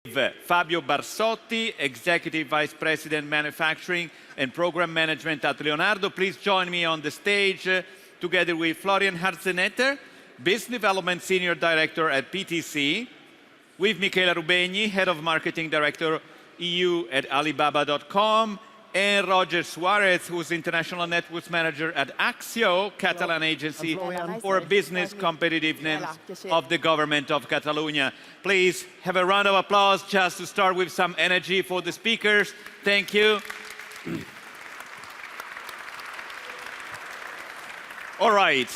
Fabio Barsotti, Executive Vice President Manufacturing and Program Management at Leonardo. Please join me on the stage together with Florian Harzenetter, Business Development Senior Director at PTC, with Michela Rubegni, Head of Marketing Director EU at Alibaba.com, and Roger Suarez, who's International Networks Manager at Axio, Catalan Agency for Business Competitiveness of the Government of Catalonia. Please have a round of applause just to start with some energy for the speakers. Thank you. All right.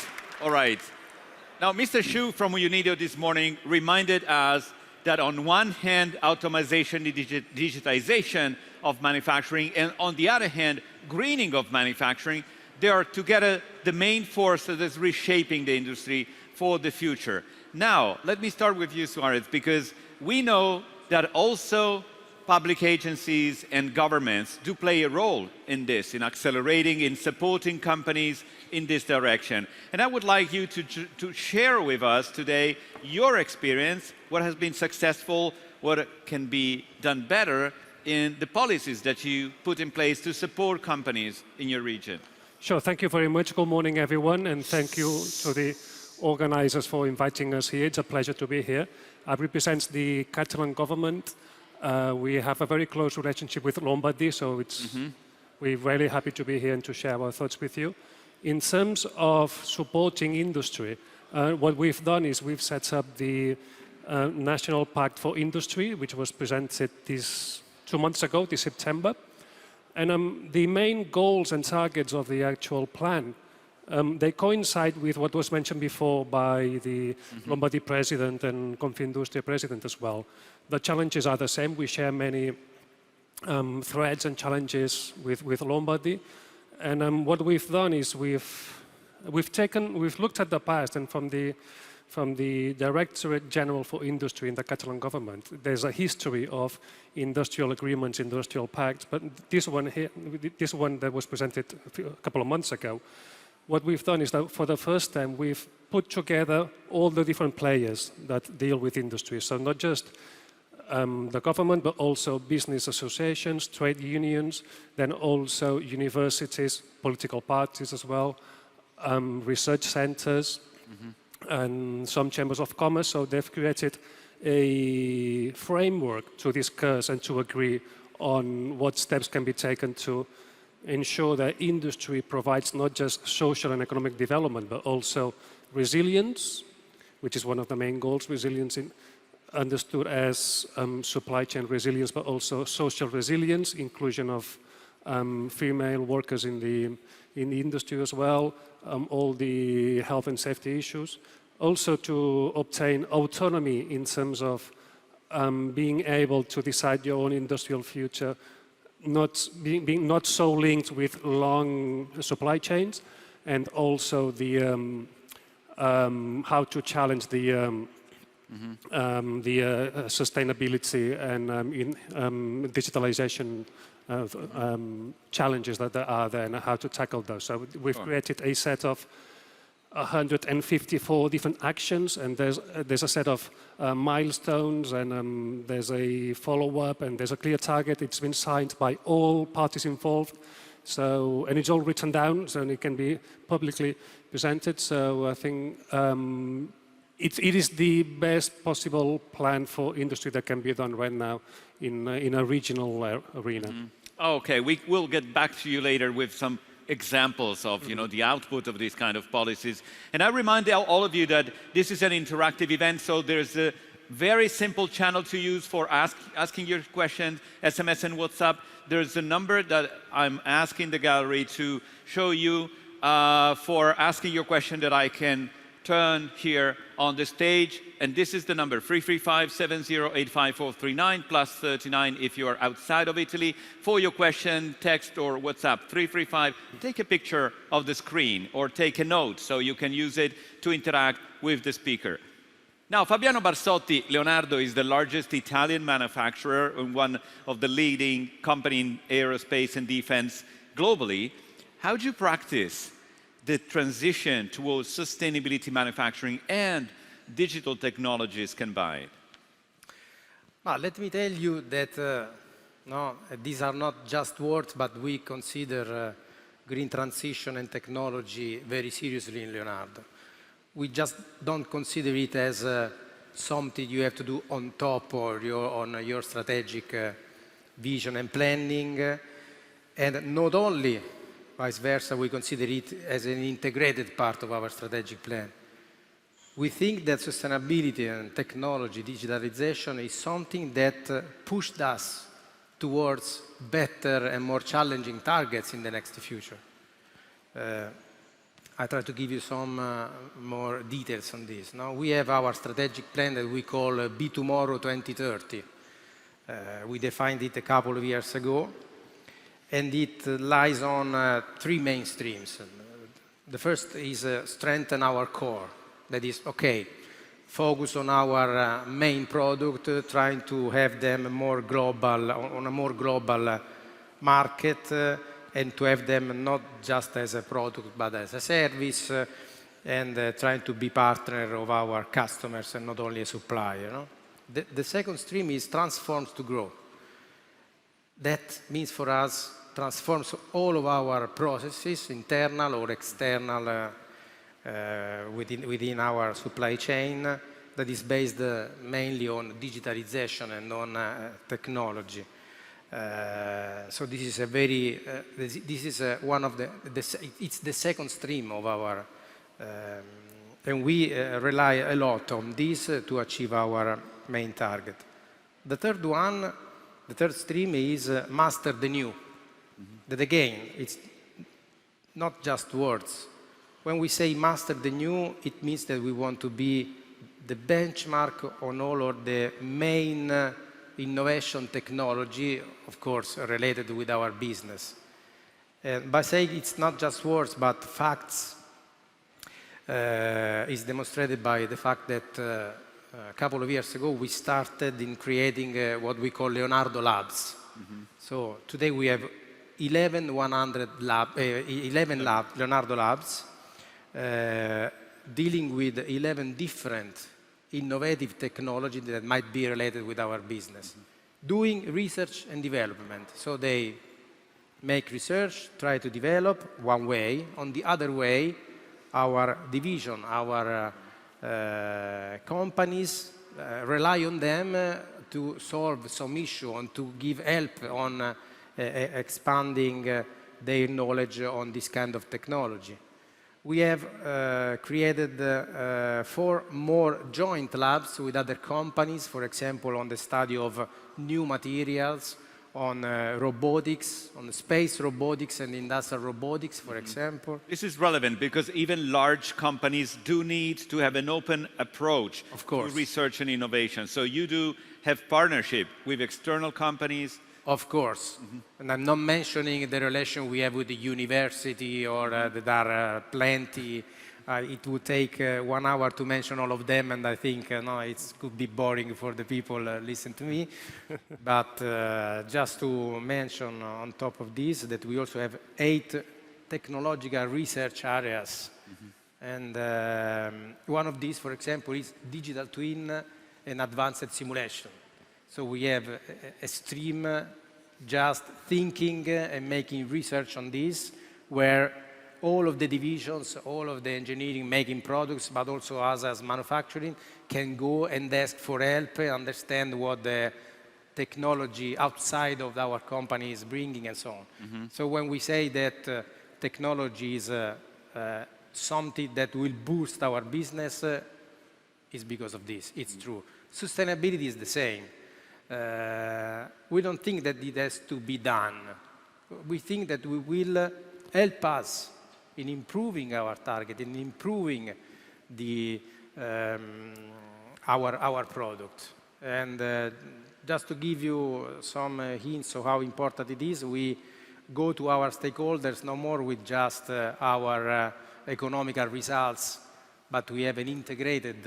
Now, Mr. Xu from UNIDO this morning reminded us that on one hand, automation and digitization of manufacturing, and on the other hand, greening of manufacturing, they are together the main force that is reshaping the industry for the future. Now, let me start with you, Suarez, because we know that also public agencies and governments do play a role in this, in accelerating, in supporting companies in this direction. And I would like you to share with us today your experience, what has been successful, what can be done better in the policies that you put in place to support companies in your region. Sure, thank you very much. Good morning, everyone, and thank you to the organizers for inviting us here. It's a pleasure to be here. I represent the Catalan government. We have a very close relationship with Lombardy, so we're very happy to be here and to share our thoughts with you. In terms of supporting industry, what we've done is we've set up the National Pact for Industry, which was presented 2 months ago, this September. And the main goals and targets of the actual plan, they coincide with what was mentioned before by the Lombardy president and Confindustria president as well. The challenges are the same. We share many threads and challenges with Lombardy. And what we've done is we've looked at the past, and from the Directorate General for Industry in the Catalan government, there's a history of industrial agreements, industrial pacts, but this one that was presented a couple of months ago, what we've done is that for the first time, we've put together all the different players that deal with industry. So not just the government, but also business associations, trade unions, then also universities, political parties as well, research centers, and some chambers of commerce. So they've created a framework to discuss and to agree on what steps can be taken to ensure that industry provides not just social and economic development, but also resilience, which is one of the main goals, resilience understood as supply chain resilience, but also social resilience, inclusion of female workers in the industry as well, all the health and safety issues. Also to obtain autonomy in terms of being able to decide your own industrial future, being not so linked with long supply chains, and also the how to challenge the sustainability and digitalization challenges that there are there, and how to tackle those. So we've created a set of 154 different actions, and there's a set of milestones, and there's a follow-up, and there's a clear target. It's been signed by all parties involved, and it's all written down, so it can be publicly presented. So I think it is the best possible plan for industry that can be done right now in a regional arena. Okay, we will get back to you later with some examples of the output of these kind of policies. And I remind all of you that this is an interactive event, so there's a very simple channel to use for asking your questions, SMS and WhatsApp. There's a number that I'm asking the gallery to show you for asking your question that I can turn here on the stage, and this is the number 335-7085439 +39 if you are outside of Italy. For your question, text or WhatsApp 335. Take a picture of the screen or take a note so you can use it to interact with the speaker. Now, Fabiano Barsotti, Leonardo is the largest Italian manufacturer and one of the leading companies in aerospace and defense globally. How do you practice the transition towards sustainability manufacturing and digital technologies combined? Let me tell you that no, these are not just words, but we consider green transition and technology very seriously in Leonardo. We just don't consider it as something you have to do on top or on your strategic vision and planning. And not only vice versa, we consider it as an integrated part of our strategic plan. We think that sustainability and technology, digitalization is something that pushed us towards better and more challenging targets in the next future. I try to give you some more details on this. Now, we have our strategic plan that we call Be Tomorrow 2030. We defined it a couple of years ago, and it lies on three main streams. The first is strengthen our core. That is, okay, focus on our main product, trying to have them more global, on a more global market, and to have them not just as a product, but as a service, and trying to be partner of our customers and not only a supplier. No? The second stream is transforms to grow. That means for us, transforms all of our processes, internal or external, within our supply chain, that is based mainly on digitalization and on technology. So this is a very, this is one of it's the second stream of our, and we rely a lot on this to achieve our main target. The third one, the third stream is master the new. That again, it's not just words. When we say master the new, it means that we want to be the benchmark on all of the main innovation technology, of course, related with our business. By saying it's not just words, but facts, is demonstrated by the fact that a couple of years ago we started in creating what we call Leonardo Labs. So today we have 11 Leonardo Labs, dealing with 11 different innovative technology that might be related with our business. Doing research and development. So they make research, try to develop one way. On the other way, our division, our companies rely on them to solve some issue and to give help on expanding their knowledge on this kind of technology. We have created 4 more joint labs with other companies, for example, on the study of new materials, on robotics, on space robotics and industrial robotics, for example. This is relevant because even large companies do need to have an open approach to research and innovation. So you do have partnership with external companies. Of course. And I'm not mentioning the relation we have with the university or that are plenty. It would take 1 hour to mention all of them, and I think no, it could be boring for the people listen to me. But just to mention on top of this that we also have 8 technological research areas. And one of these, for example, is digital twin and advanced simulation. So we have a stream just thinking and making research on this, where all of the divisions, all of the engineering making products, but also us as manufacturing, can go and ask for help and understand what the technology outside of our company is bringing and so on. So when we say that technology is something that will boost our business, it's because of this. It's true. Sustainability is the same. We don't think that it has to be done. We think that we will help us in improving our target, in improving the, our product. And just to give you some hints of how important it is, we go to our stakeholders no more with just our economical results, but we have an integrated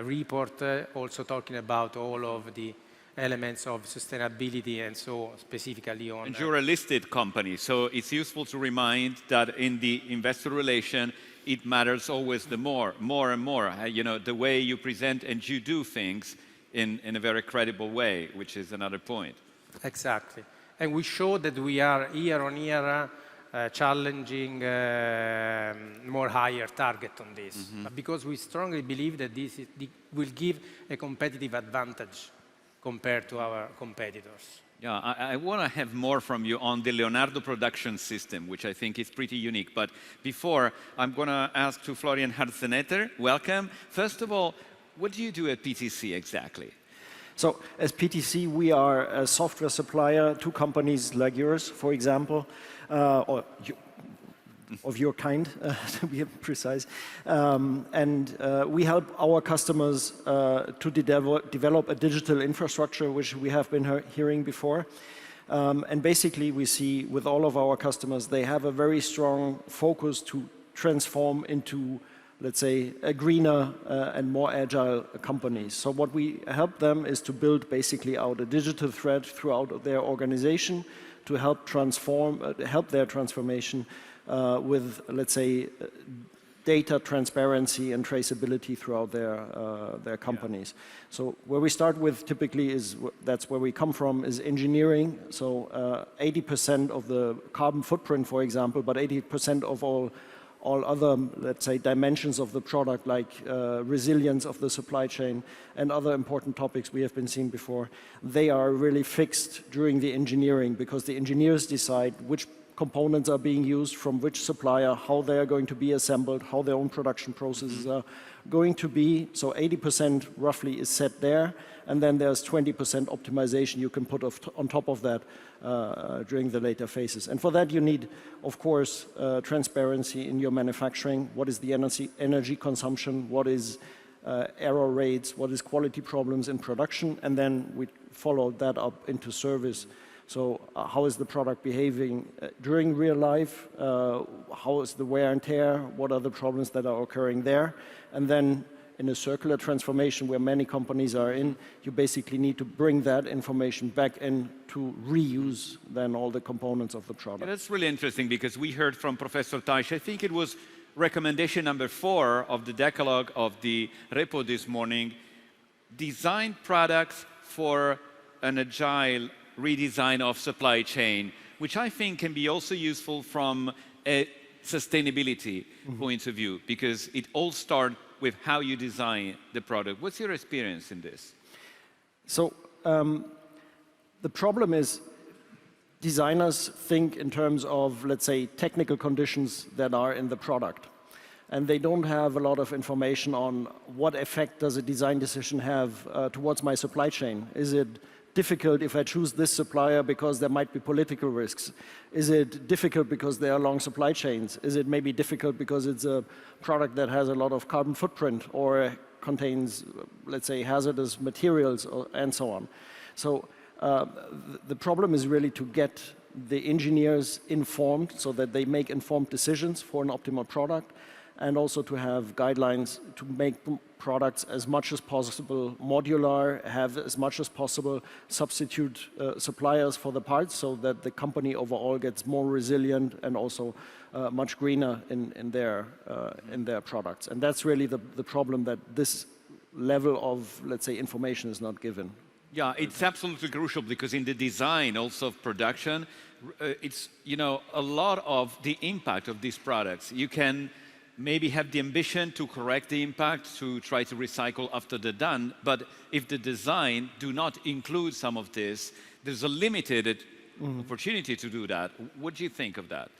report also talking about all of the elements of sustainability, and so specifically on... And you're a listed company, so it's useful to remind that in the investor relation, it matters always the more and more. You know, the way you present and you do things in a very credible way, which is another point. Exactly. And we show that we are year on year challenging more higher target on this. But because we strongly believe that this will give a competitive advantage compared to our competitors. Yeah, I want to have more from you on the Leonardo production system, which I think is pretty unique. But before, I'm going to ask to Florian Harzenetter. Welcome. First of all, what do you do at PTC exactly? So as PTC, we are a software supplier to companies like yours, for example, of your kind, to be precise. We help our customers to develop a digital infrastructure, which we have been hearing before. And basically, we see with all of our customers, they have a very strong focus to transform into, let's say, a greener and more agile company. So what we help them is to build basically out a digital thread throughout their organization to help help their transformation with, let's say, data transparency and traceability throughout their companies. Yeah. So where we start with typically that's where we come from, is engineering. So 80% of the carbon footprint, for example, but 80% of all other, let's say, dimensions of the product, like resilience of the supply chain and other important topics we have been seeing before, they are really fixed during the engineering, because the engineers decide which components are being used from which supplier, how they are going to be assembled, how their own production processes are going to be. So 80% roughly is set there, and then there's 20% optimization you can put on top of that during the later phases. And for that you need, of course, transparency in your manufacturing. What is the energy consumption? What is error rates? What is quality problems in production? And then we follow that up into service. So how is the product behaving during real life? How is the wear and tear? What are the problems that are occurring there? And then in a circular transformation where many companies are in, you basically need to bring that information back in to reuse then all the components of the product. Yeah, that's really interesting, because we heard from Professor Taish, I think it was recommendation number 4 of the Decalogue of the repo this morning, design products for an agile redesign of supply chain, which I think can be also useful from a sustainability point of view, because it all starts with how you design the product. What's your experience in this? So the problem is designers think in terms of, let's say, technical conditions that are in the product. And they don't have a lot of information on what effect does a design decision have towards my supply chain. Is it difficult if I choose this supplier because there might be political risks? Is it difficult because there are long supply chains? Is it maybe difficult because it's a product that has a lot of carbon footprint or contains, let's say, hazardous materials and so on? So the problem is really to get the engineers informed so that they make informed decisions for an optimal product, and also to have guidelines to make products as much as possible modular, have as much as possible substitute suppliers for the parts, so that the company overall gets more resilient and also much greener in their products. And that's really the problem, that this level of, let's say, information is not given. Yeah, it's absolutely crucial, because in the design also of production, it's, you know, a lot of the impact of these products. You can maybe have the ambition to correct the impact, to try to recycle after they're done, but if the design do not include some of this, there's a limited opportunity to do that. What do you think of that?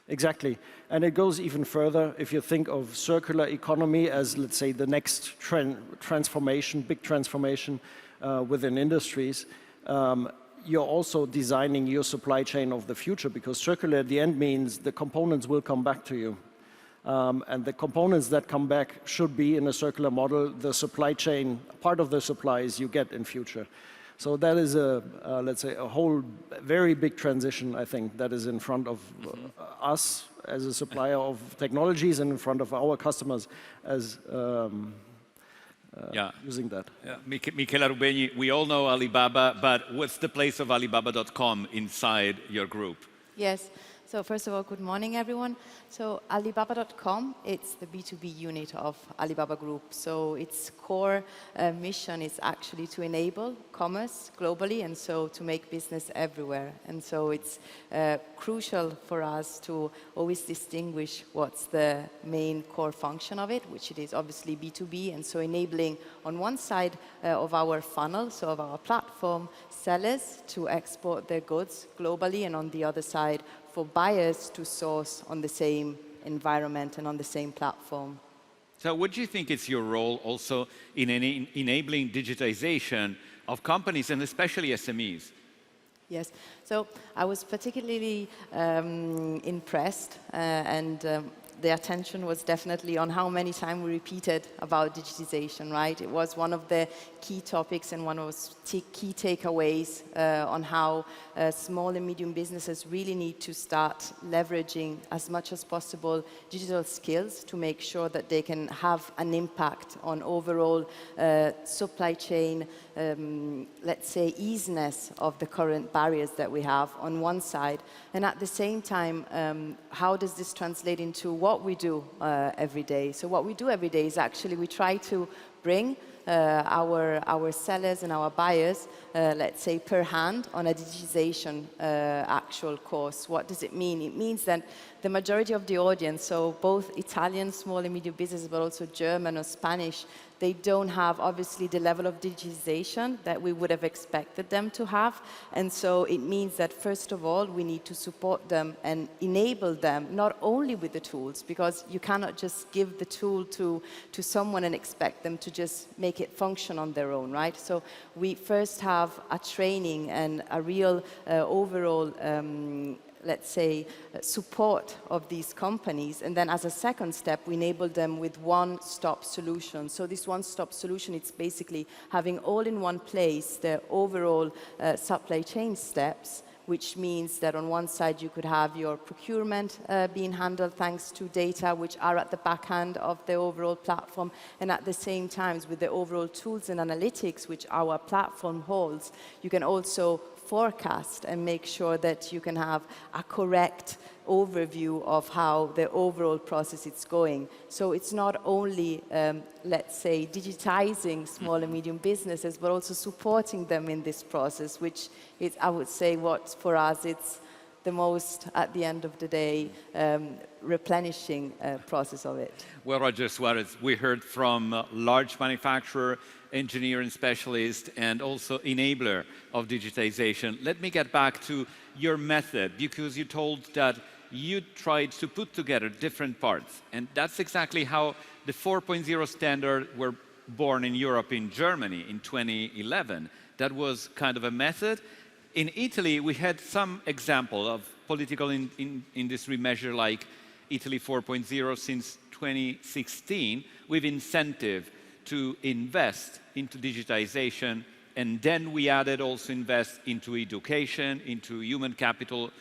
Exactly. And it goes even further. If you think of circular economy as, let's say, the next transformation, big transformation within industries, you're also designing your supply chain of the future, because circular at the end means the components will come back to you. And the components that come back should be, in a circular model, the supply chain, part of the supplies you get in future. So that is let's say, a whole very big transition, I think, that is in front of us as a supplier of technologies, and in front of our customers as using that. Yeah. Michela Rubegni, we all know Alibaba, but what's the place of Alibaba.com inside your group? Yes. So first of all, good morning, everyone. So Alibaba.com, it's the B2B unit of Alibaba Group. So its core mission is actually to enable commerce globally, and so to make business everywhere. And so it's crucial for us to always distinguish what's the main core function of it, which it is obviously B2B, and so enabling on one side of our funnel, so of our platform, sellers to export their goods globally, and on the other side, for buyers to source on the same environment and on the same platform. So what do you think is your role also in enabling digitization of companies and especially SMEs? Yes, so I was particularly impressed and the attention was definitely on how many times we repeated about digitization, right? It was one of the key topics and one of the key takeaways on how small and medium businesses really need to start leveraging as much as possible digital skills to make sure that they can have an impact on overall supply chain, let's say, easiness of the current barriers that we have on one side. And at the same time, how does this translate into what we do every day? So what we do every day is actually we try to bring our sellers and our buyers, let's say, per hand on a digitization actual course. What does it mean? It means that the majority of the audience, so both Italian small and medium businesses, but also German or Spanish, they don't have, obviously, the level of digitization that we would have expected them to have. And so it means that, first of all, we need to support them and enable them, not only with the tools, because you cannot just give the tool to someone and expect them to just make it function on their own, right? So we first have a training and a real overall let's say, support of these companies. And then as a second step, we enable them with one-stop solution. So this one-stop solution, it's basically having all in one place the overall supply chain steps, which means that on one side you could have your procurement being handled thanks to data which are at the back end of the overall platform, and at the same time with the overall tools and analytics which our platform holds, you can also forecast and make sure that you can have a correct overview of how the overall process is going. So it's not only, let's say, digitizing small and medium businesses, but also supporting them in this process, which is, I would say, what for us it's the most, at the end of the day, replenishing process of it. Well, Roger Suarez, we heard from large manufacturer, engineering specialist, and also enabler of digitization. Let me get back to your method, because you told that you tried to put together different parts, and that's exactly how the 4.0 standard were born in Europe, in Germany, in 2011. That was kind of a method. In Italy, we had some example of political industry measure like Italy 4.0 since 2016, with incentive to invest into digitization, and then we added also invest into education, into human capital.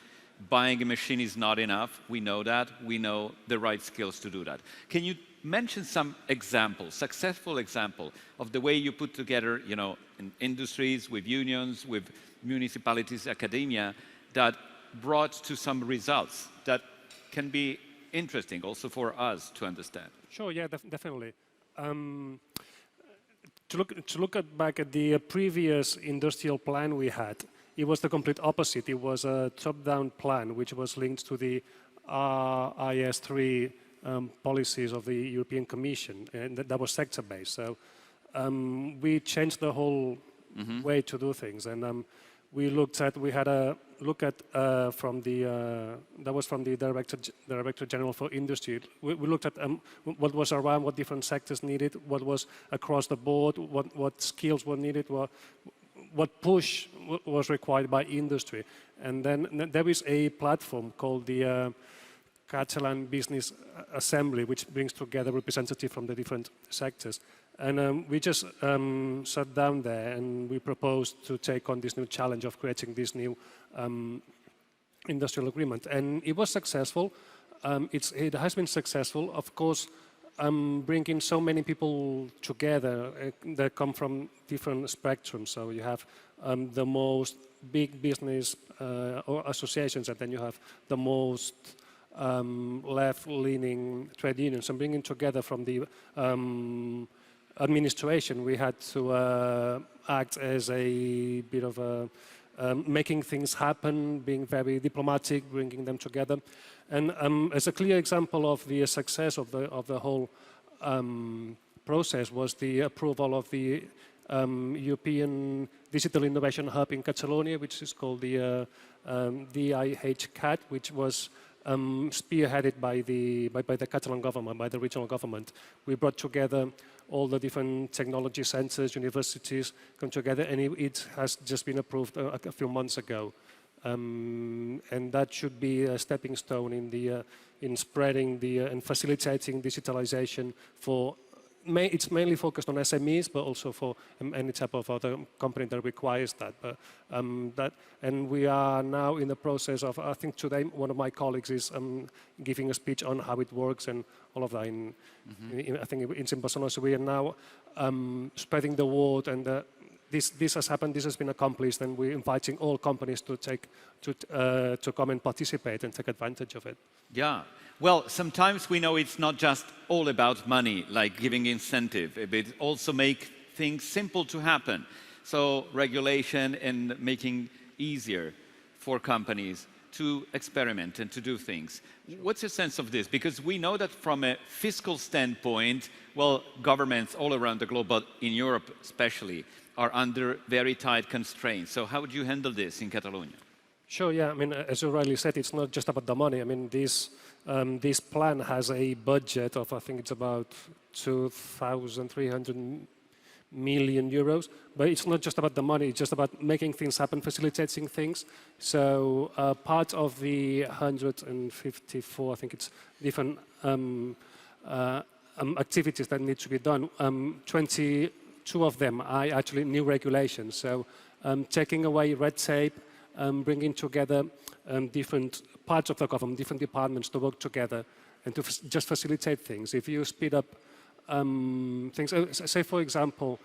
Buying a machine is not enough. We know that. We know the right skills to do that. Can you mention some examples, successful example of the way you put together, you know, in industries, with unions, with municipalities, academia, that brought to some results that can be interesting also for us to understand? Sure, yeah, definitely. To look back at the previous industrial plan we had, it was the complete opposite. It was a top-down plan, which was linked to the IS3 policies of the European Commission, and that was sector-based. So we changed the whole way to do things, and we had a look at from the that was from the Director General for Industry. We looked at what was around, what different sectors needed, what was across the board, what skills were needed, what push was required by industry. And then there is a platform called the Catalan Business Assembly, which brings together representatives from the different sectors. And we just sat down there and we proposed to take on this new challenge of creating this new industrial agreement. And it was successful. It has been successful. Of course, bringing so many people together that come from different spectrums. So you have the most big business or associations, and then you have the most left-leaning trade unions. And bringing together from the administration, we had to act as a bit of a making things happen, being very diplomatic, bringing them together. And as a clear example of the success of the whole process was the approval of the European Digital Innovation Hub in Catalonia, which is called the DIHCAT, which was spearheaded by the Catalan government, by the regional government. We brought together all the different technology centers, universities come together, and it has just been approved a few months ago. And that should be a stepping stone in spreading and facilitating digitalization for. It's mainly focused on SMEs, but also for any type of other company that requires that. But and we are now in the process of. I think today one of my colleagues is giving a speech on how it works and all of that. I think it's in Barcelona. So we are now spreading the word, and this has happened. This has been accomplished, and we're inviting all companies to come and participate and take advantage of it. Yeah. Well, sometimes we know it's not just all about money, like giving incentive, but also make things simple to happen. So regulation and making easier for companies to experiment and to do things. What's your sense of this? Because we know that from a fiscal standpoint, well, governments all around the globe, but in Europe especially, are under very tight constraints. So how would you handle this in Catalonia? Sure, yeah. I mean, as you rightly said, it's not just about the money. I mean, this plan has a budget of, I think it's about 2,300 million euros. But it's not just about the money, it's just about making things happen, facilitating things. So part of the 154, I think it's different activities that need to be done, 22 of them are actually new regulations. So taking away red tape, bringing together different parts of the government, different departments to work together and to just facilitate things. If you speed up things, say for example,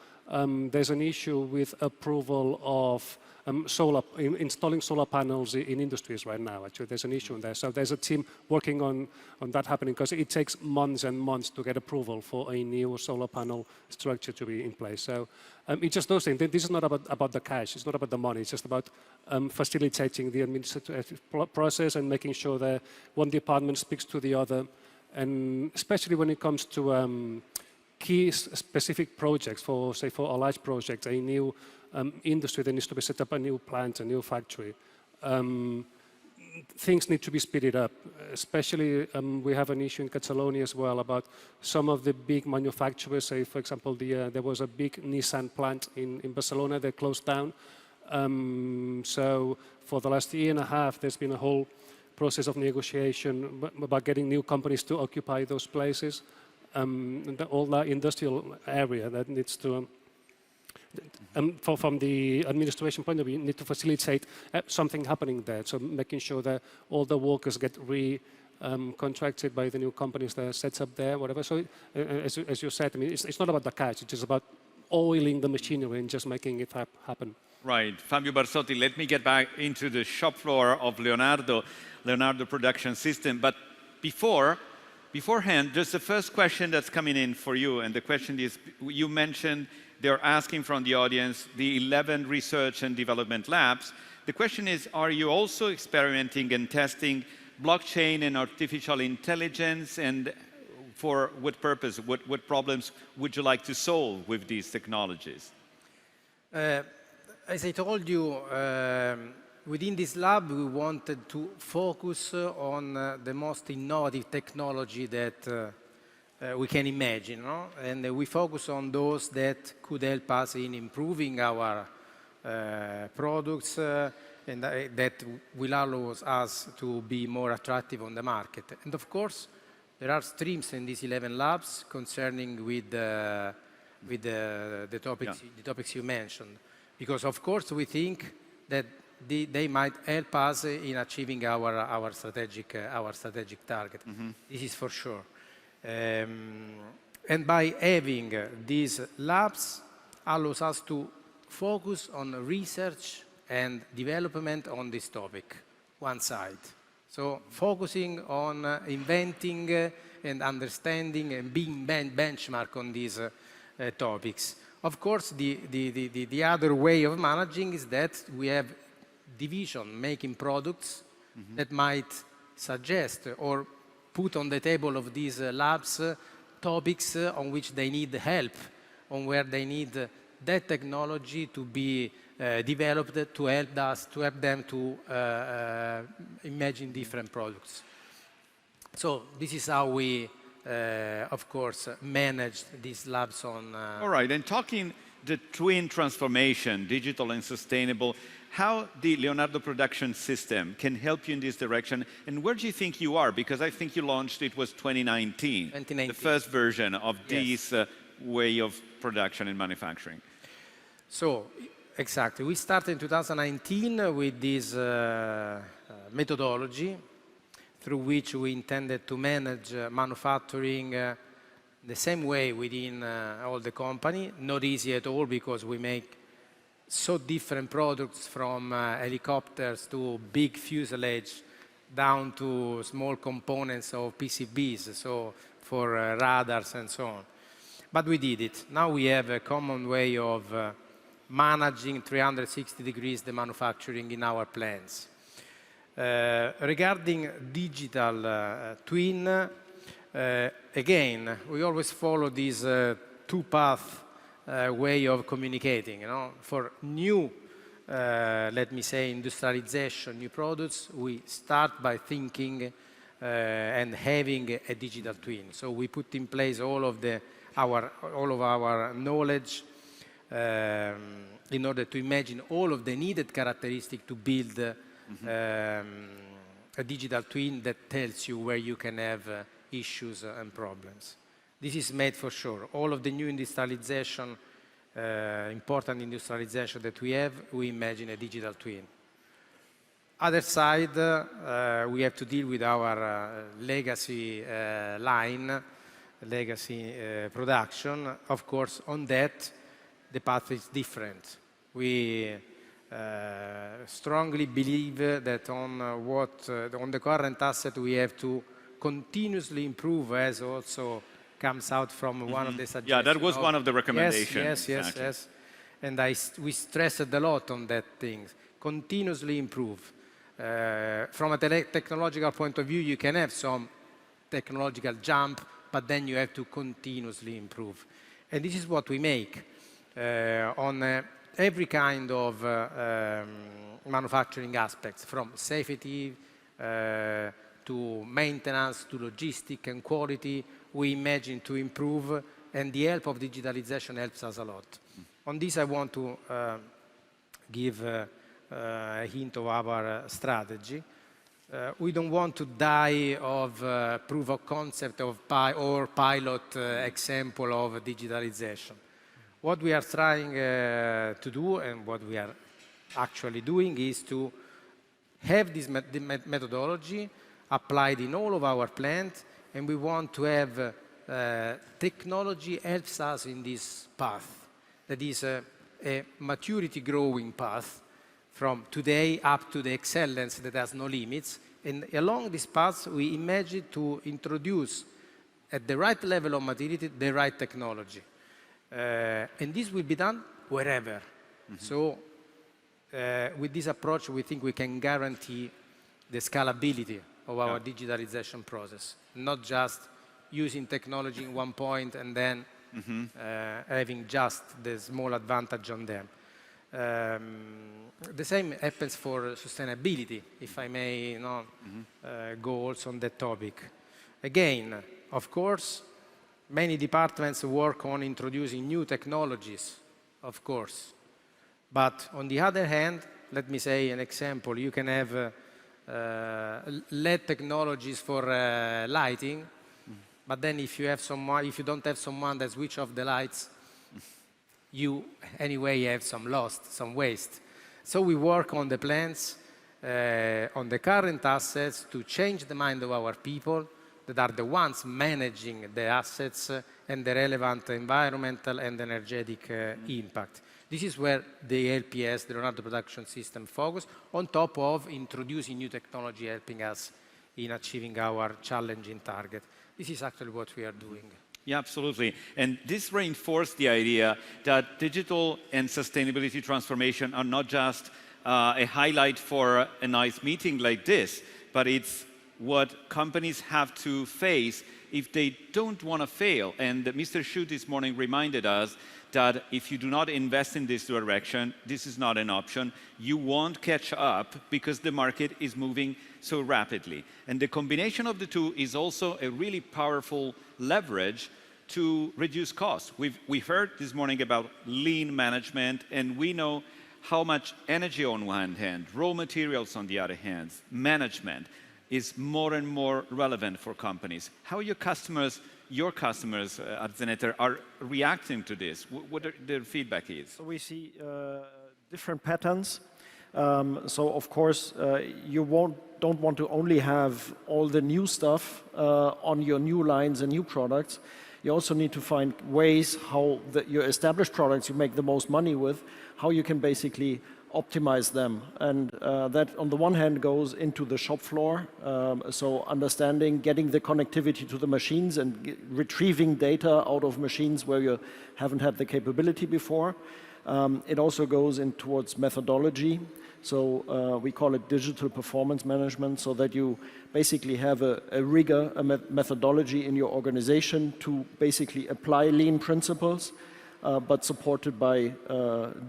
there's an issue with approval of installing solar panels in industries right now. Actually, there's an issue in there. So there's a team working on that happening because it takes months and months to get approval for a new solar panel structure to be in place. So it's just those things. This is not about the cash. It's not about the money. It's just about facilitating the administrative process and making sure that one department speaks to the other. And especially when it comes to key specific projects, for a large project, a new industry that needs to be set up, a new plant, a new factory. Things need to be speeded up. Especially, we have an issue in Catalonia as well about some of the big manufacturers. Say, for example, there was a big Nissan plant in Barcelona that closed down. So for the last year and a half, there's been a whole process of negotiation about getting new companies to occupy those places. All that industrial area that needs to, from the administration point of view, need to facilitate something happening there. So making sure that all the workers get contracted by the new companies that are set up there, whatever. So as you said, I mean, it's not about the cash. It's just about oiling the machinery and just making it happen. Right. Fabio Barsotti, let me get back into the shop floor of Leonardo Production System. But beforehand, there's the first question that's coming in for you. And the question is, you mentioned they're asking from the audience the 11 research and development labs. The question is, are you also experimenting and testing blockchain and artificial intelligence? And for what purpose? What problems would you like to solve with these technologies? As I told you, within this lab, we wanted to focus on the most innovative technology that we can imagine, no? And we focus on those that could help us in improving our products and that will allow us to be more attractive on the market. And of course, there are streams in these 11 labs concerning with the topics you mentioned. Because of course we think that they might help us in achieving our strategic target. Mm-hmm. This is for sure. And by having these labs allows us to focus on research and development on this topic, one side. So focusing on inventing and understanding and being benchmark on these topics. Of course, the other way of managing is that we have division making products that might suggest or put on the table of these labs topics on which they need help, on where they need that technology to be developed to help them to imagine different products. So this is how we, of course, manage these labs on... All right, and talking the twin transformation, digital and sustainable, how the Leonardo production system can help you in this direction, and where do you think you are? Because I think you launched, it was 2019, the first version of this way of production and manufacturing. So, exactly. We started in 2019 with this methodology through which we intended to manage manufacturing the same way within all the company. Not easy at all because we make so different products from helicopters to big fuselage down to small components of PCBs, so for radars and so on. But we did it. Now we have a common way of managing 360 degrees the manufacturing in our plants. Regarding digital twin, again, we always follow this two-path way of communicating. You know? For new, let me say, industrialization, new products, we start by thinking and having a digital twin. So we put in place all of our knowledge in order to imagine all of the needed characteristics to build a digital twin that tells you where you can have issues and problems. This is made for sure. All of the new industrialization, important industrialization that we have, we imagine a digital twin. Other side, we have to deal with our legacy line, legacy production. Of course, on that, the path is different. We strongly believe that on the current asset we have to continuously improve, as also comes out from one of the suggestions. Yeah, that was one of the recommendations. Yes. And we stressed a lot on that thing. Continuously improve. From a technological point of view, you can have some technological jump, but then you have to continuously improve. And this is what we make on every kind of manufacturing aspects, from safety to maintenance to logistics and quality. We imagine to improve, and the help of digitalization helps us a lot. On this, I want to give a hint of our strategy. We don't want to die of proof of concept or pilot example of digitalization. What we are trying to do, and what we are actually doing, is to have this methodology applied in all of our plants, and we want to have technology helps us in this path. That is a maturity growing path from today up to the excellence that has no limits. And along this path, we imagine to introduce at the right level of maturity the right technology. And this will be done wherever. So with this approach, we think we can guarantee the scalability of our digitalization process, not just using technology in one point and then having just the small advantage on them. The same happens for sustainability, if I may go also on that topic. Again, of course, many departments work on introducing new technologies, of course. But on the other hand, let me say an example. You can have LED technologies for lighting, but then if you don't have someone that switch off the lights, you anyway have some loss, some waste. So we work on the plants, on the current assets to change the mind of our people, that are the ones managing the assets and the relevant environmental and energetic impact. This is where the LPS, the Leonardo Production System, focus, on top of introducing new technology helping us in achieving our challenging target. This is actually what we are doing. Yeah, absolutely. And this reinforced the idea that digital and sustainability transformation are not just a highlight for a nice meeting like this, but it's what companies have to face if they don't want to fail. And Mr. Xu this morning reminded us that if you do not invest in this direction, this is not an option. You won't catch up because the market is moving so rapidly. And the combination of the two is also a really powerful leverage to reduce costs. We heard this morning about lean management, and we know how much energy on one hand, raw materials on the other hand, management is more and more relevant for companies. How your customers, Harzenetter, are reacting to this? What their feedback is? So we see different patterns. So of course, you don't want to only have all the new stuff on your new lines and new products. You also need to find ways how your established products you make the most money with, how you can basically optimize them. And that on the one hand goes into the shop floor, so understanding, getting the connectivity to the machines and retrieving data out of machines where you haven't had the capability before. It also goes in towards methodology. So we call it digital performance management, so that you basically have a rigor, a methodology in your organization to basically apply lean principles, but supported by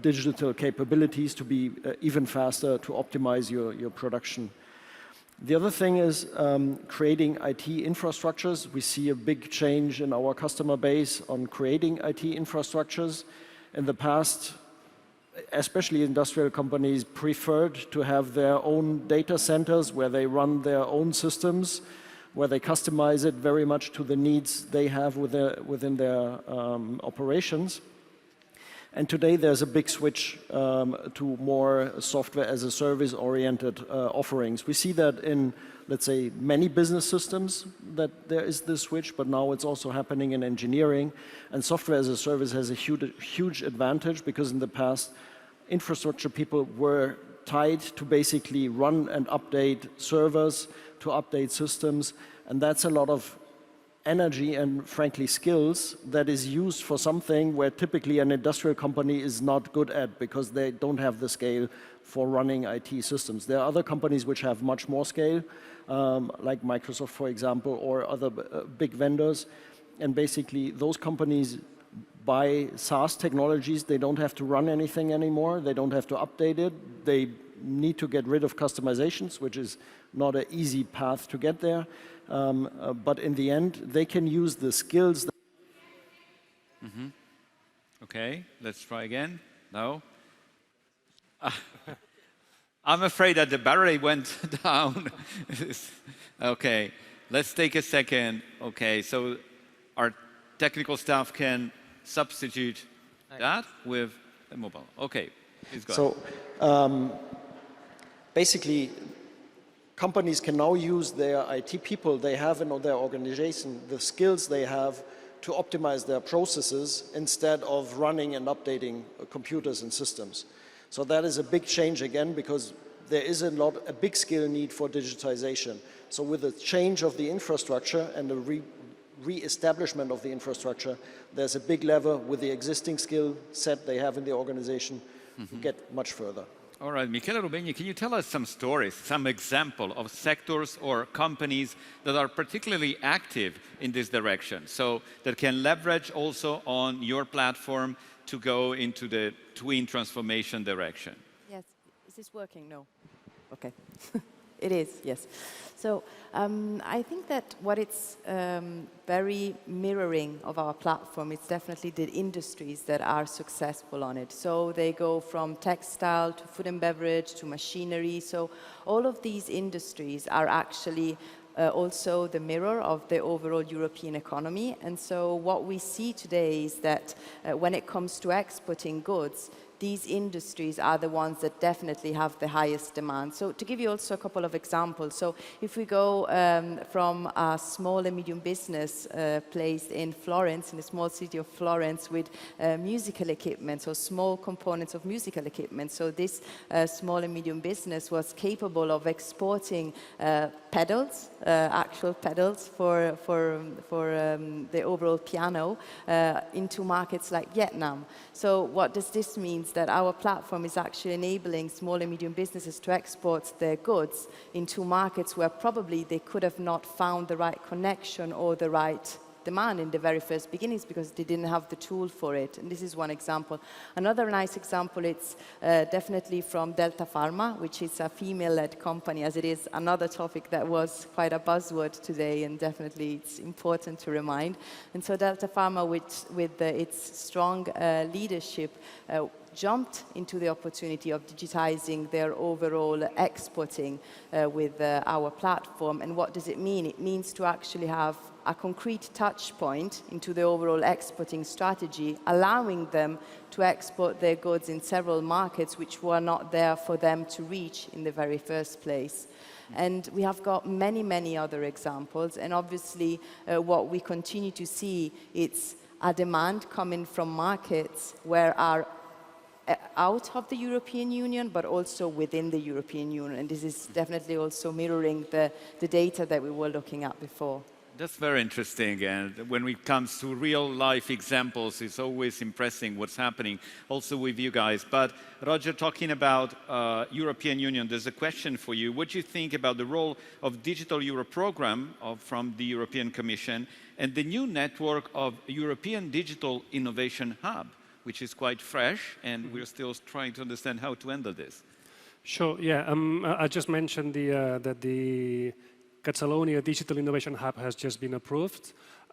digital capabilities to be even faster to optimize your production. The other thing is creating IT infrastructures. We see a big change in our customer base on creating IT infrastructures. In the past, especially industrial companies preferred to have their own data centers where they run their own systems, where they customize it very much to the needs they have within their operations. And today there's a big switch to more software as a service oriented offerings. We see that in, let's say, many business systems that there is this switch, but now it's also happening in engineering. And software as a service has a huge advantage because in the past, infrastructure people were tied to basically run and update servers, to update systems, and that's a lot of energy and frankly skills that is used for something where typically an industrial company is not good at because they don't have the scale for running IT systems. There are other companies which have much more scale, like Microsoft, for example, or other big vendors, and basically those companies buy SaaS technologies. They don't have to run anything anymore. They don't have to update it. They need to get rid of customizations, which is not an easy path to get there. But in the end, they can use the skills. Okay, let's try again. No? I'm afraid that the battery went down. Okay, let's take a second. Okay, so our technical staff can substitute that with a mobile. Okay, please go ahead. So basically, companies can now use their IT people they have in their organization, the skills they have to optimize their processes instead of running and updating computers and systems. So that is a big change again because there is a big skill need for digitization. So with the change of the infrastructure and the re-establishment of the infrastructure, there's a big lever with the existing skill set they have in the organization to get much further. All right, Michele Rubegni, can you tell us some stories, some example of sectors or companies that are particularly active in this direction, so that can leverage also on your platform to go into the twin transformation direction? Yes. Is this working? No. Okay. It is, yes. So I think that what it's very mirroring of our platform is definitely the industries that are successful on it. So they go from textile to food and beverage to machinery. So all of these industries are actually also the mirror of the overall European economy. And so what we see today is that when it comes to exporting goods, these industries are the ones that definitely have the highest demand. So to give you also a couple of examples, so if we go from a small and medium business placed in Florence, in the small city of Florence, with musical equipment, so small components of musical equipment. So this small and medium business was capable of exporting pedals, actual pedals for the overall piano into markets like Vietnam. So what does this mean? That our platform is actually enabling small and medium businesses to export their goods into markets where probably they could have not found the right connection or the right demand in the very first beginnings because they didn't have the tool for it. And this is one example. Another nice example, it's definitely from Delta Pharma, which is a female-led company, as it is another topic that was quite a buzzword today, and definitely it's important to remind. And so Delta Pharma, with its strong leadership, jumped into the opportunity of digitizing their overall exporting with our platform. And what does it mean? It means to actually have a concrete touch point into the overall exporting strategy, allowing them to export their goods in several markets which were not there for them to reach in the very first place. And we have got many, many other examples. And obviously, what we continue to see, it's a demand coming from markets where are out of the European Union, but also within the European Union. And this is definitely also mirroring the data that we were looking at before. That's very interesting, and when it comes to real-life examples, it's always impressive what's happening also with you guys. But Roger, talking about European Union, there's a question for you. What do you think about the role of Digital Europe program from the European Commission and the new network of European Digital Innovation Hub, which is quite fresh, and we're still trying to understand how to handle this? Sure, yeah. I just mentioned that the Catalonia Digital Innovation Hub has just been approved.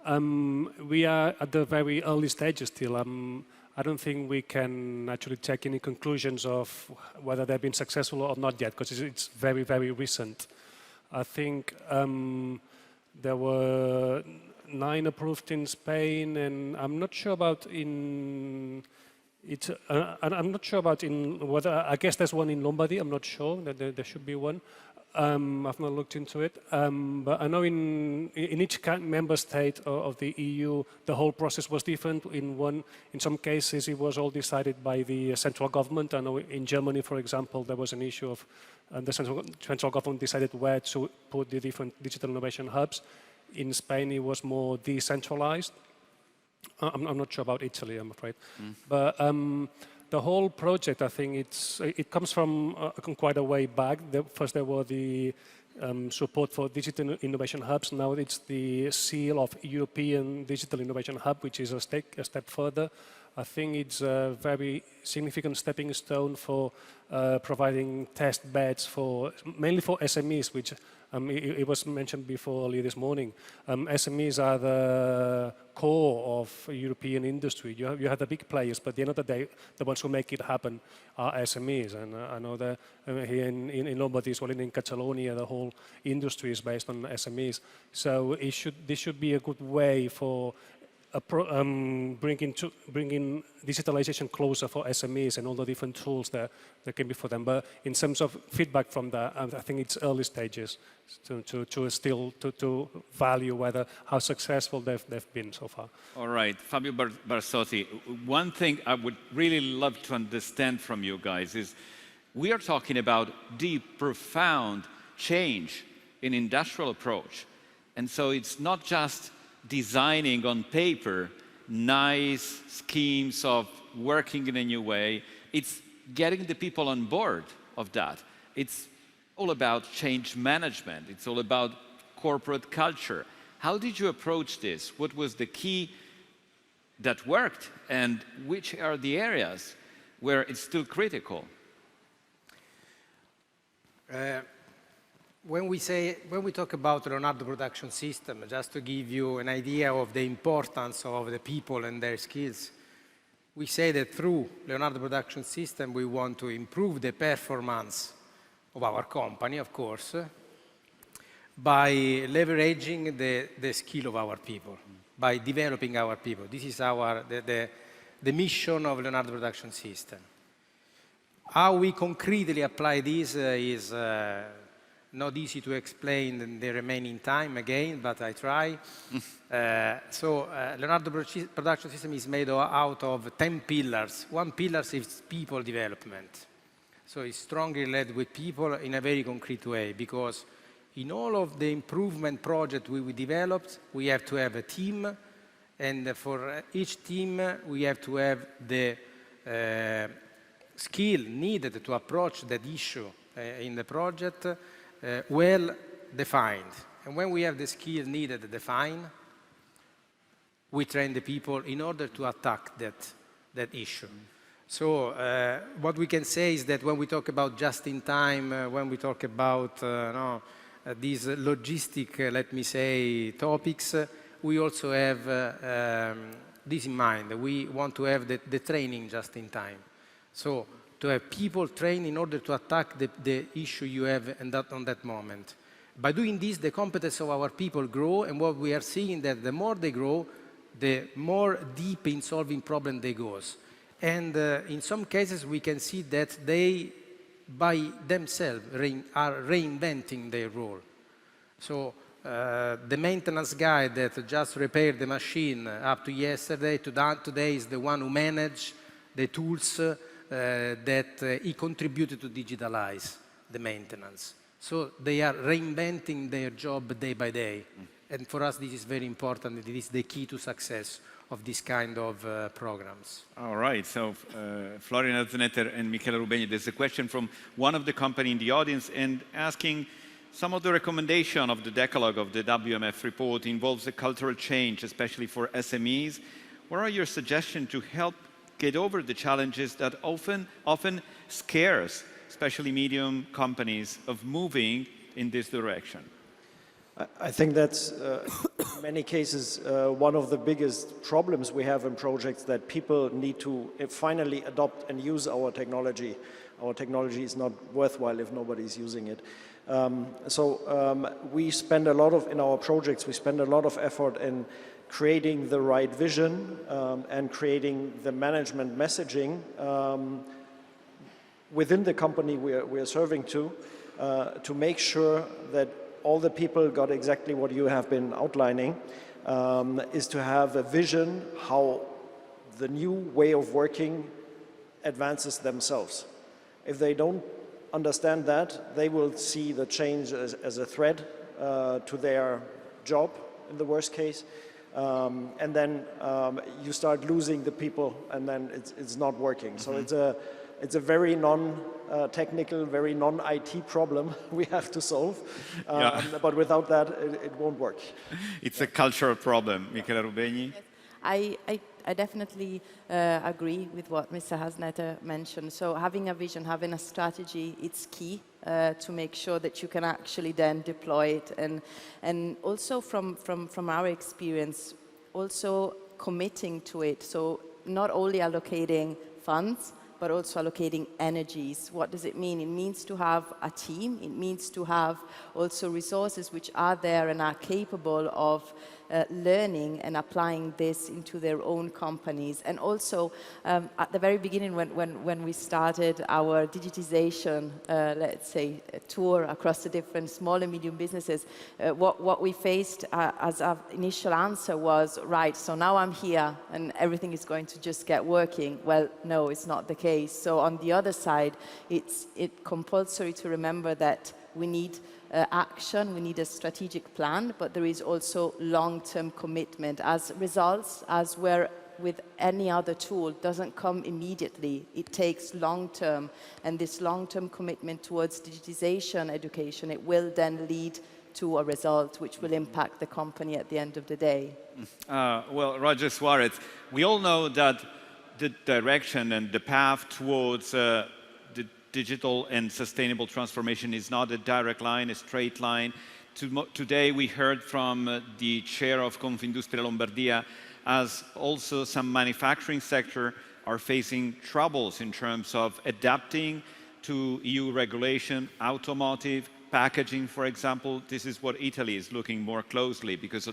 We are at the very early stages still. I don't think we can actually take any conclusions of whether they've been successful or not yet, because it's very, very recent. I think there were 9 approved in Spain, and I'm not sure about I'm not sure about whether, I guess there's one in Lombardy. I'm not sure that there should be one. I've not looked into it, but I know in each member state of the EU, the whole process was different. In some cases, it was all decided by the central government. I know in Germany, for example, there was an issue of the central government decided where to put the different digital innovation hubs. In Spain, it was more decentralized. I'm not sure about Italy, I'm afraid. But the whole project, I think it comes from quite a way back. First, there were the support for digital innovation hubs. Now it's the seal of European Digital Innovation Hub, which is a step further. I think it's a very significant stepping stone for providing test beds mainly for SMEs, which it was mentioned before earlier this morning. SMEs are the core of European industry. You have the big players, but at the end of the day, the ones who make it happen are SMEs. And I know that here in Lombardy as well, in Catalonia, the whole industry is based on SMEs. So this should be a good way for bringing digitalization closer for SMEs and all the different tools that can be for them. But in terms of feedback from that, I think it's early stages to value how successful they've been so far. All right, Fabio Barsotti, one thing I would really love to understand from you guys is we are talking about deep, profound change in industrial approach. And so it's not just designing on paper nice schemes of working in a new way. It's getting the people on board of that. It's all about change management. It's all about corporate culture. How did you approach this? What was the key that worked, and which are the areas where it's still critical? When we talk about Leonardo Production System, just to give you an idea of the importance of the people and their skills, we say that through Leonardo Production System, we want to improve the performance of our company, of course, by leveraging the skill of our people, by developing our people. This is the mission of Leonardo Production System. How we concretely apply this is not easy to explain in the remaining time again, but I try. Leonardo Production System is made out of 10 pillars. One pillar is people development. So it's strongly led with people in a very concrete way, because in all of the improvement projects we developed, we have to have a team, and for each team we have to have the skill needed to approach that issue in the project well defined. And when we have the skill needed defined, we train the people in order to attack that issue. So what we can say is that when we talk about just-in-time, when we talk about these logistic, let me say, topics, we also have this in mind. We want to have the training just-in-time. So to have people trained in order to attack the issue you have on that moment. By doing this, the competence of our people grow, and what we are seeing that the more they grow, the more deep in solving problem they go. And in some cases, we can see that they, by themselves, are reinventing their role. So the maintenance guy that just repaired the machine up to yesterday, today is the one who managed the tools that he contributed to digitalize the maintenance. So they are reinventing their job day by day. And for us, this is very important. It is the key to success of this kind of programs. All right, so Florian Harzenetter and Michele Rubegni, there's a question from one of the company in the audience and asking some of the recommendation of the decalogue of the WMF report involves a cultural change, especially for SMEs. What are your suggestions to help get over the challenges that often scares, especially medium companies, of moving in this direction? I think that's, in many cases, one of the biggest problems we have in projects, that people need to finally adopt and use our technology. Our technology is not worthwhile if nobody's using it. We spend a lot in our projects, we spend a lot of effort in creating the right vision and creating the management messaging within the company we are serving to make sure that all the people got exactly what you have been outlining, is to have a vision how the new way of working advances themselves. If they don't understand that, they will see the change as a threat to their job, in the worst case. And then you start losing the people, and then it's not working. So it's a very non-technical, very non-IT problem we have to solve. But without that, it won't work. It's a cultural problem. Michele Rubegni? Yes. I definitely agree with what Mr. Harzenetter mentioned. So having a vision, having a strategy, it's key to make sure that you can actually then deploy it. And also from our experience, also committing to it. So not only allocating funds, but also allocating energies. What does it mean? It means to have a team. It means to have also resources which are there and are capable of learning and applying this into their own companies. And also, at the very beginning, when we started our digitization, let's say, tour across the different small and medium businesses, what we faced as our initial answer was, right, so now I'm here and everything is going to just get working. Well, no, it's not the case. So on the other side, it's compulsory to remember that we need action, we need a strategic plan, but there is also long-term commitment. As results, as where with any other tool, doesn't come immediately. It takes long-term, and this long-term commitment towards digitization education, it will then lead to a result which will impact the company at the end of the day. Well, Roger Suarez, we all know that the direction and the path towards the digital and sustainable transformation is not a direct line, a straight line. Today we heard from the chair of Confindustria Lombardia, as also some manufacturing sector are facing troubles in terms of adapting to EU regulation, automotive, packaging, for example. This is what Italy is looking more closely because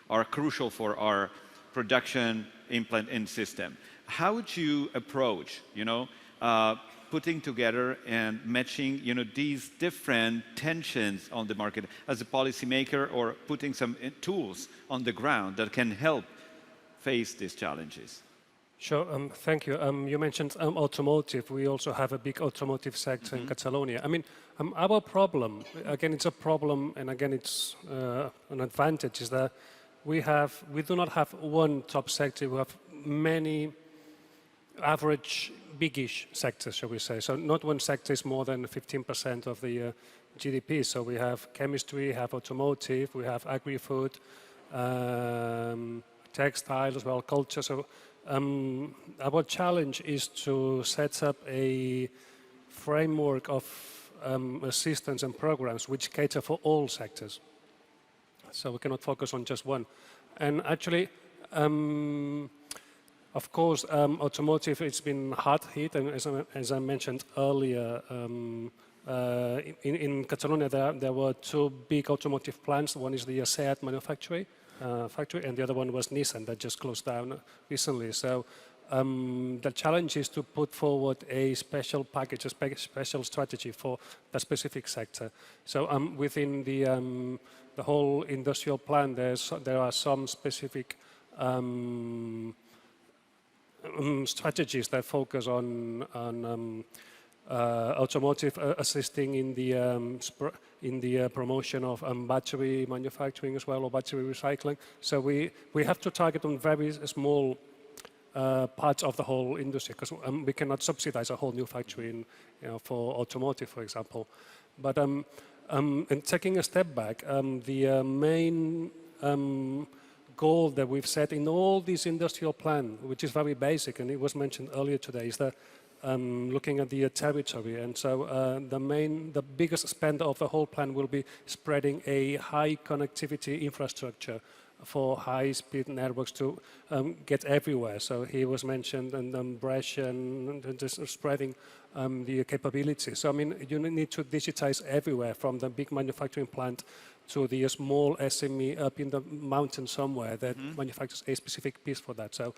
are crucial for our production implant and system. How would you approach, putting together and matching, these different tensions on the market as a policymaker, or putting some tools on the ground that can help face these challenges? Sure, thank you. You mentioned automotive. We also have a big automotive sector in Catalonia. I mean, our problem, again, it's a problem, and again, it's an advantage, is that we do not have one top sector. We have many average, biggish sectors, shall we say. So not one sector is more than 15% of the GDP. So we have chemistry, we have automotive, we have agri-food, textile as well, culture. So our challenge is to set up a framework of assistance and programs which cater for all sectors. So we cannot focus on just one. And actually, of course, automotive, it's been hard hit, and as I mentioned earlier, in Catalonia there were two big automotive plants. One is the SEAT factory, and the other one was Nissan that just closed down recently. So the challenge is to put forward a special package, a special strategy for the specific sector. So within the whole industrial plan, there are some specific strategies that focus on automotive, assisting in the promotion of battery manufacturing as well, or battery recycling. So we have to target on very small parts of the whole industry, because we cannot subsidize a whole new factory for automotive, for example. But and taking a step back, the main goal that we've set in all these industrial plan, which is very basic, and it was mentioned earlier today, is that looking at the territory. And so the biggest spend of the whole plan will be spreading a high connectivity infrastructure for high-speed networks to get everywhere. So here was mentioned, and Brescia, and just spreading the capability. So I mean, you need to digitize everywhere, from the big manufacturing plant to the small SME up in the mountain somewhere that manufactures a specific piece for that. So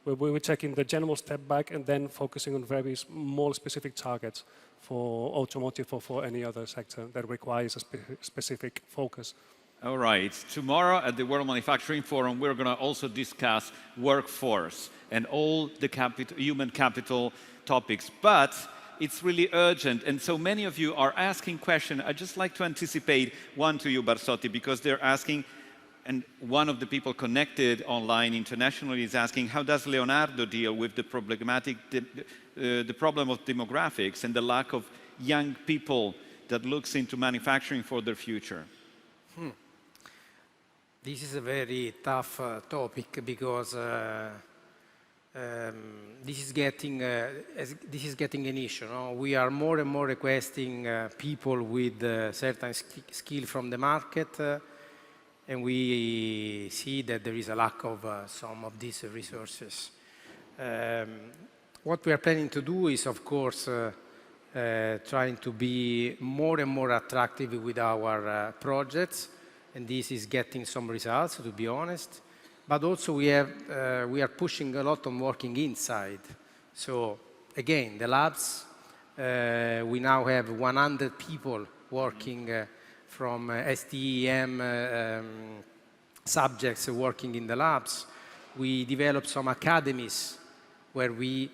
we were taking the general step back and then focusing on very small specific targets for automotive or for any other sector that requires a specific focus. All right. Tomorrow at the World Manufacturing Forum, we're going to also discuss workforce and all the human capital topics. But it's really urgent, and so many of you are asking questions. I'd just like to anticipate one to you, Barsotti, because they're asking, and one of the people connected online internationally is asking, how does Leonardo deal with the the problem of demographics and the lack of young people that looks into manufacturing for their future? This is a very tough topic, because this is getting an issue. No? We are more and more requesting people with certain skill from the market, and we see that there is a lack of some of these resources. What we are planning to do is, of course, trying to be more and more attractive with our projects, and this is getting some results, to be honest. But also we are pushing a lot on working inside. So again, the labs, we now have 100 people working from STEM subjects working in the labs. We developed some academies where we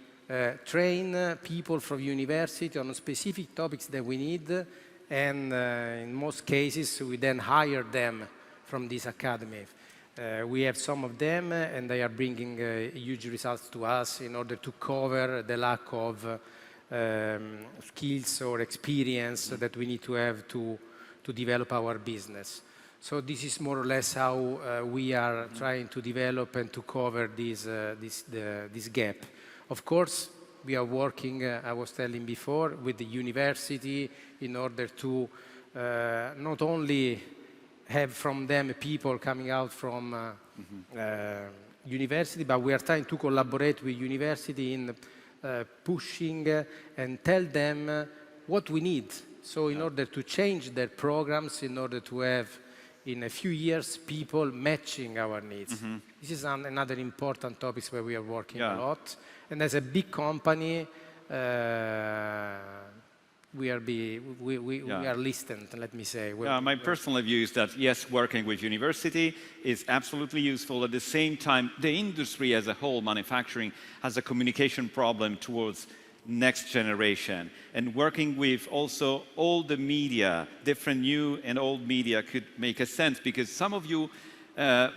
train people from university on specific topics that we need, and in most cases we then hire them from this academy. We have some of them, and they are bringing huge results to us in order to cover the lack of skills or experience that we need to have to develop our business. So this is more or less how we are trying to develop and to cover this gap. Of course, we are working, I was telling before, with the university in order to not only have from them people coming out from university, but we are trying to collaborate with university in pushing and tell them what we need. So in order to change their programs, in order to have in a few years people matching our needs. This is another important topic where we are working a lot. And as a big company, we are listened, let me say. My personal view is that, yes, working with university is absolutely useful. At the same time, the industry as a whole, manufacturing, has a communication problem towards next generation. And working with also all the media, different new and old media could make a sense, because some of you,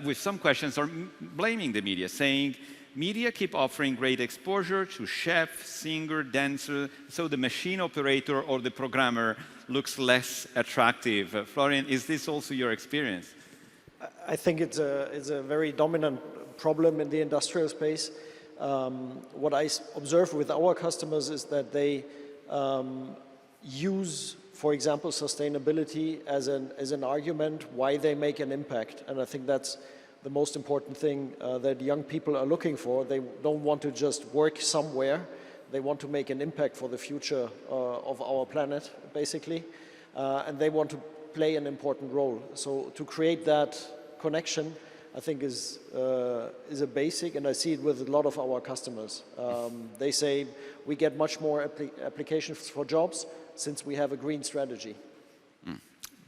with some questions, are blaming the media, saying, media keep offering great exposure to chef, singer, dancer, so the machine operator or the programmer looks less attractive. Florian, is this also your experience? I think it's a very dominant problem in the industrial space. What I observe with our customers is that they use, for example, sustainability as an argument why they make an impact. And I think that's the most important thing that young people are looking for. They don't want to just work somewhere. They want to make an impact for the future of our planet, basically. And they want to play an important role. So to create that connection, I think is a basic, and I see it with a lot of our customers. They say we get much more applications for jobs since we have a green strategy.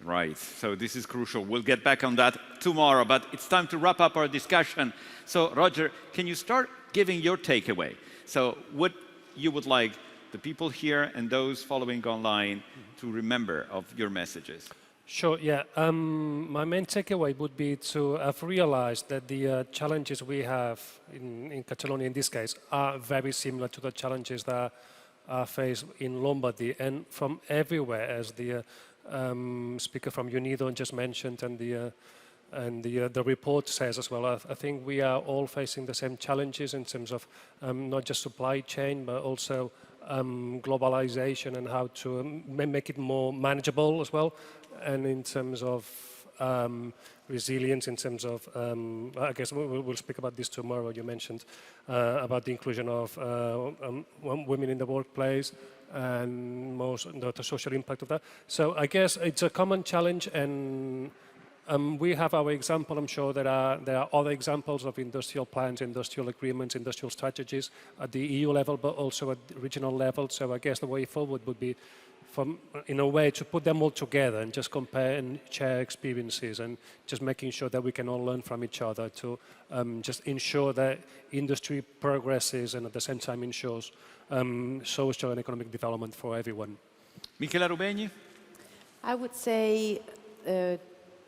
Right, so this is crucial. We'll get back on that tomorrow, but it's time to wrap up our discussion. So Roger, can you start giving your takeaway? So what you would like the people here and those following online to remember of your messages? Sure, yeah. My main takeaway would be to have realized that the challenges we have in Catalonia in this case are very similar to the challenges that are faced in Lombardy, and from everywhere, as the speaker from UNIDO just mentioned, and the report says as well. I think we are all facing the same challenges in terms of not just supply chain, but also globalization and how to make it more manageable as well, and in terms of resilience, in terms of, I guess we'll speak about this tomorrow. You mentioned about the inclusion of women in the workplace, and the social impact of that. So I guess it's a common challenge, and we have our example. I'm sure there are other examples of industrial plans, industrial agreements, industrial strategies at the EU level, but also at the regional level. So I guess the way forward would be, in a way, to put them all together and just compare and share experiences, and just making sure that we can all learn from each other to just ensure that industry progresses and at the same time ensures social and economic development for everyone. Michela Rubegni? I would say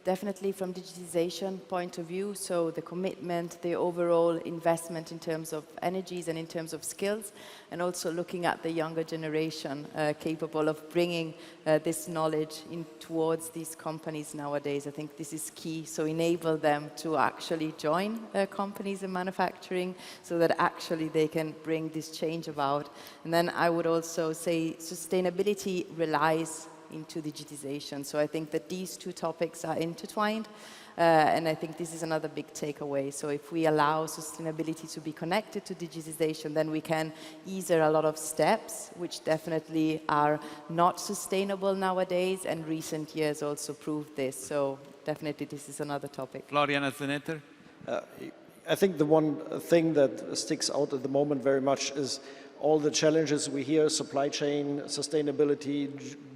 definitely from digitization point of view, so the commitment, the overall investment in terms of energies and in terms of skills, and also looking at the younger generation capable of bringing this knowledge in towards these companies nowadays. I think this is key, so enable them to actually join companies in manufacturing so that actually they can bring this change about. And then I would also say sustainability relies into digitization. So I think that these two topics are intertwined, and I think this is another big takeaway. So if we allow sustainability to be connected to digitization, then we can ease a lot of steps, which definitely are not sustainable nowadays, and recent years also proved this. So definitely this is another topic. Florian Harzenetter? I think the one thing that sticks out at the moment very much is all the challenges we hear: supply chain, sustainability,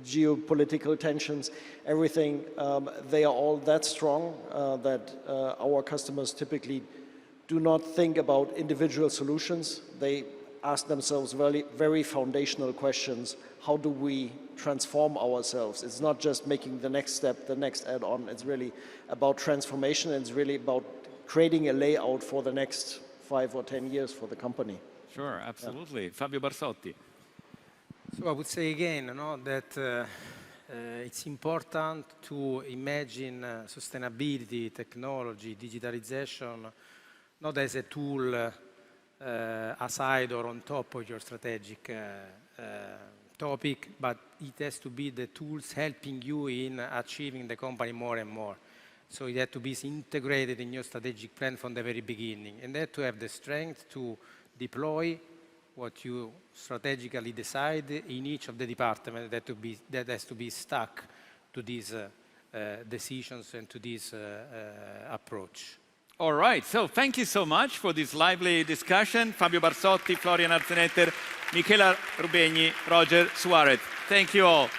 geopolitical tensions, everything. They are all that strong that our customers typically do not think about individual solutions. They ask themselves very foundational questions. How do we transform ourselves? It's not just making the next step, the next add-on. It's really about transformation, and it's really about creating a layout for the next 5 or 10 years for the company. Sure, absolutely. Yeah. Fabio Barsotti. So I would say again, that it's important to imagine sustainability, technology, digitalization, not as a tool aside or on top of your strategic topic, but it has to be the tools helping you in achieving the company more and more. So it has to be integrated in your strategic plan from the very beginning, and that to have the strength to deploy what you strategically decide in each of the departments that has to be stuck to these decisions and to this approach. All right, so thank you so much for this lively discussion. Fabio Barsotti, Florian Harzenetter, Michela Rubegni, Roger Suarez. Thank you all.